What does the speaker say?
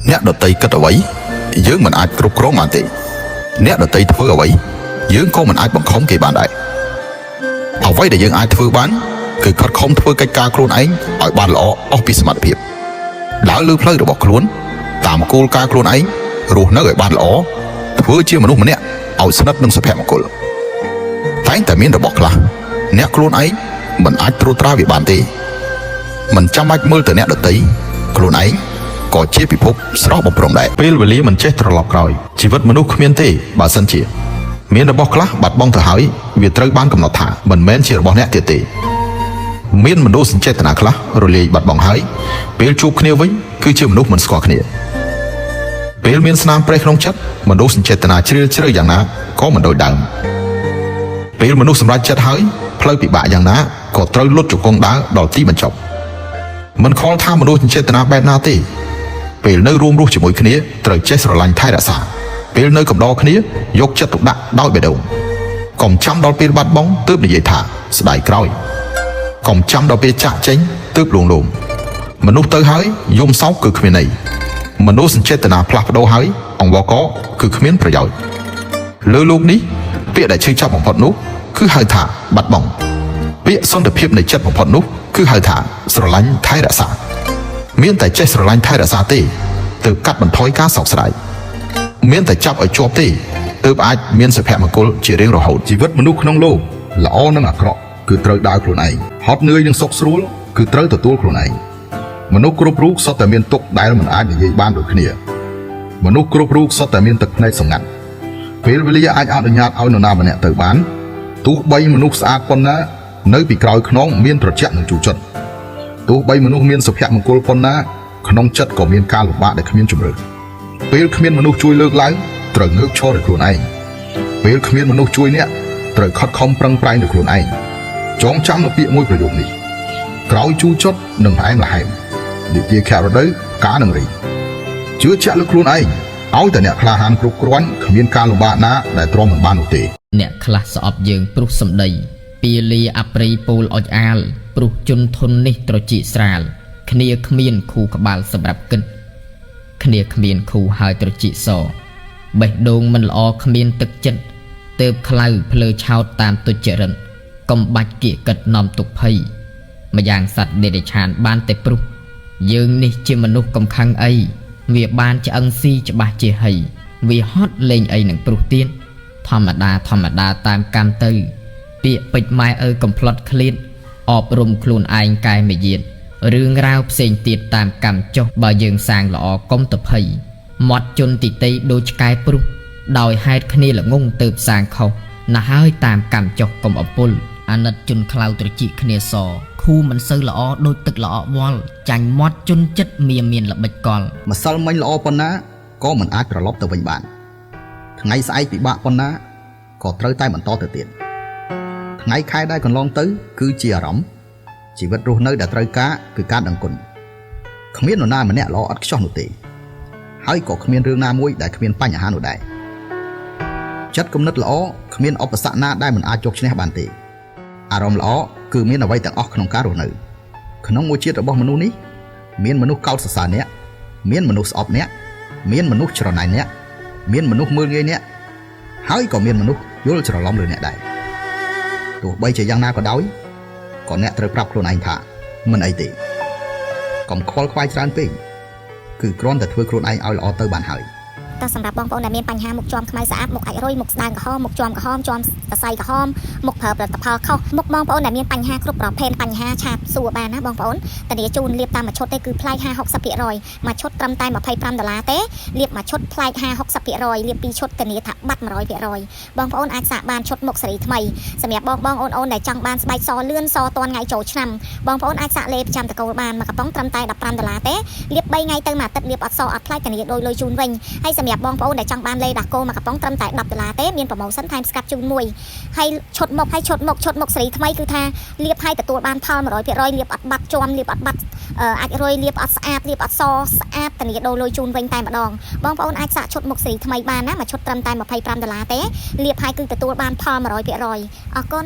អ្នកដតីគិតអ្វីយើងមិនអាចគ្រប់គ្រងបានទេអ្នកដតីធ្វើអ្វីយើងក៏មិនអាចបង្ខំគេបានដែរអ្វីដែលយើងអាចធ្វើបានគឺខិតខំធ្វើកិច្ចការខ្លួនឯងឲ្យបានល្អអស់ពីសមត្ថភាពដើរលើផ្លូវរបស់ខ្លួនតាមគោលការណ៍ខ្លួនឯងរស់នៅឲ្យបានល្អធ្វើជាមនុស្សម្នាក់ឲ្យស្និទ្ធនឹងសុភមង្គលតែងតែមានរបស់ខ្លះអ្នកខ្លួនឯងមិនអាចត្រួតត្រាវាបានទេមិនចាំបាច់មើលទៅអ្នកដតីខ្លួនឯងក៏ជាពិភពស្រស់បំព្រងដែរពេលវេលាមិនចេះត្រឡប់ក្រោយជីវិតមនុស្សគ្មានទេបើសិនជាមានរបស់ខ្លះបាត់បង់ទៅហើយវាត្រូវបានកំណត់ថាមិនមែនជារបស់អ្នកទៀតទេមានមនុស្សសញ្ចេតនាខ្លះរលាយបាត់បង់ហើយពេលជួបគ្នាវិញគឺជាមនុស្សមិនស្គាល់គ្នាពេលមានស្នាមប្រេះក្នុងចិត្តមនុស្សសញ្ចេតនាជ្រាលជ្រៅយ៉ាងណាក៏មិនដូចដើមពេលមនុស្សសម្រេចចិត្តហើយផ្លូវពិបាកយ៉ាងណាក៏ត្រូវលុតជង្គង់ដើរដល់ទីបញ្ចប់មិនខលថាមនុស្សសញ្ចេតនាបែបណាទេពេលនៅរួមរស់ជាមួយគ្នាត្រូវចេះស្រឡាញ់ថែរក្សាពេលនៅកំដរគ្នាយកចិត្តទុកដាក់ដោយបេះដូងកុំចាំដល់ពេលបាត់បង់ទើបនិយាយថាស្ដាយក្រោយកុំចាំដល់ពេលចាក់ចេញទើបលងលោមមនុស្សទៅហើយយំសោកគឺគ្មានន័យមនុស្សសញ្ចេតនាផ្លាស់ប្ដូរហើយអង្វរកគឺគ្មានប្រយោជន៍លើโลกនេះពាក្យដែលឈឺចាប់បំផុតនោះគឺហៅថាបាត់បង់ពាក្យសន្តិភាពនៃចិត្តបំផុតនោះគឺហៅថាស្រឡាញ់ថែរក្សាមានតែចេះស្រឡាញ់ថែរក្សាទេទើបកាត់បន្ថយការសោកស្ដាយមានតែចាប់ឲ្យជាប់ទេទើបអាចមានសុភមង្គលជារៀងរហូតជីវិតមនុស្សក្នុងโลกល្អនិងអាក្រក់គឺត្រូវដើរខ្លួនឯងហត់នឿយនិងសុខស្រួលគឺត្រូវទទួលខ្លួនឯងមនុស្សគ្រប់រូបសុទ្ធតែមានទុក្ខដែលមិនអាចនិយាយបានដូចគ្នាមនុស្សគ្រប់រូបសុទ្ធតែមានទឹកភ្នែកសម្ងាត់ពេលវេលាអាចអនុញ្ញាតឲ្យនរណាម្នាក់ទៅបានទោះបីមនុស្សស្អាតប៉ុណ្ណានៅពីក្រោយខ្នងមានត្រជាក់និងជូរចត់ទោះបីមនុស្សមានសុភមង្គលប៉ុណ្ណាក្នុងចិត្តក៏មានការលំបាកដែលគ្មានជម្រើសពេលគ្មានមនុស្សជួយលើកឡើងត្រូវងើបឈរដោយខ្លួនឯងពេលគ្មានមនុស្សជួយអ្នកត្រូវខិតខំប្រឹងប្រែងដោយខ្លួនឯងចងចាំនូវពាក្យមួយប្រយោគនេះក្រោយជូរចត់និងផ្អែមល្ហែមនិទាខរដូវកាលនឹងរីជឿជាក់លើខ្លួនឯងឲ្យតែអ្នកក្លាហានគ្រប់គ្រាន់គ្មានការលំបាកណាដែលទ្រាំមិនបាននោះទេអ្នកខ្លះស្អប់យើងព្រោះសម្ដីពីលាអប្រិយពូលអុចអាលព្រោះជន់ធននេះត្រចៀកស្រាលគ្នាគ្មានខូក្បាលសម្រាប់គិតគ្នាគ្មានខូហើយត្រចៀកសបេះដូងមិនល្អគ្មានទឹកចិត្តទើបខ្លៅភ្លើឆោតតាមទុច្ចរិតកំបាច់គៀកកិតនាំទុកភ័យម្យ៉ាងសត្វដេរឆានបានតែព្រោះយើងនេះជាមនុស្សកំខឹងអីវាបានឆ្អឹងស៊ីច្បាស់ជាហីវាហត់លេងអីនឹងព្រោះទៀតធម្មតាតាមកម្មទៅពាក្យពេចម៉ែអើកំផ្លត់ឃ្លាតអប់រំខ្លួនឯងកែមយាទរឿងរ៉ាវផ្សេងទៀតតាមកម្មចុះបើយើងសាងល្អកុំតភ័យមាត់ជន់ទីតីដូចឆ្កែព្រោះដោយហេតុគ្នាល្ងងទៅសាងខុសណាស់ហើយតាមកម្មចុះកុំអពុលអាណិតជន់ខ្លៅត្រចៀកគ្នាសខូមិនសូវល្អដូចទឹកល្អវល់ចាញ់មាត់ជន់ចិត្តមានល្បិចកលម្សិលមិញល្អប៉ុណ្ណាក៏មិនអាចត្រឡប់ទៅវិញបានថ្ងៃស្អែកពិបាកប៉ុណ្ណាក៏ត្រូវតែបន្តទៅទៀតថ្ងៃខែដែលកន្លងទៅគឺជាអារម្មណ៍ជីវិតរស់នៅដែលត្រូវការគឺការដឹងគុណគ្មាននរណាម្នាក់ល្អឥតខ្ចោះនោះទេហើយក៏គ្មានរឿងណាមួយដែលគ្មានបញ្ហានោះដែរចិត្តគំនិតល្អគ្មានឧបសគ្គណាដែលមិនអាចយកឈ្នះបានទេអារម្មណ៍ល្អគឺមានអ្វីទាំងអស់ក្នុងការរស់នៅក្នុងមួយជាតិរបស់មនុស្សនេះមានមនុស្សកោតសរសើរអ្នកមានមនុស្សស្អប់អ្នកមានមនុស្សច្រណែនអ្នកមានមនុស្សមើលងាយអ្នកហើយក៏មានមនុស្សយល់ច្រឡំលើអ្នកដែរទោះបីជាយ៉ាងណាក៏ដោយក៏អ្នកត្រូវប្រាប់ខ្លួនឯងថាមិនអីទេកុំខ្វល់ខ្វាយច្រើនពេកគឺគ្រាន់តែធ្វើខ្លួនឯងឲ្យល្អទៅបានហើយតើសម្រាប់បងប្អូនដែលមានបញ្ហាមុខជាំខ្មៅស្អាតមុខអាចរុយមុខស្ដើងក្រហមមុខជាំក្រហមជាំសរសៃក្រហមមុខប្រើផលិតផលខុសមុខបងប្អូនដែលមានបញ្ហាគ្រប់ប្រភេទបញ្ហាឆាតសួរបានណាបងប្អូនតានីជូនលាបតាមមួយឈុតទេគឺប្លែក 50-60% មួយឈុតត្រឹមតែ$25ទេលាបមួយឈុតប្លែក 50-60% លាបពីរឈុតតានីថាបាត់ 100% បងប្អូនអាចសាកបានឈុតមុខសេរីថ្មីសម្រាប់បងអូនដែលចង់បានស្បែកសលឿនសតាន់ថ្ងៃចូលឆ្នាំបងប្អូនអាចសាកលេបប្រចាំតកូលបានមួយកំប៉ុងត្រឹមតែ$15ទេលាប3ថ្ងៃទៅមួយអាទិត្យលាបអត់សអត់ប្លែកតានីដូចលុយជូនវិញហើយសម្រាប់បងប្អូនដែលចង់បានលេដាកូមួយកំប៉ុងត្រឹមតែ$10ទេមានប្រូម៉ូសិនថែមស្កាត់ជូនមួយហើយឈុតមុខសេរីថ្មីគឺថាលាបឲ្យទទួលបានផល 100% លាបអត់បាត់ជាំលាបអត់បាត់អាចរុយលាបអត់ស្អាតលាបអត់សស្អាតតានីដូរលុយជូនវិញតែម្ដងបងប្អូនអាចសាកឈុតមុខសេរីថ្មីបានណាមួយឈុតត្រឹមតែ$25ទេលាបឲ្យគឺទទួលបានផល 100% អរគុណ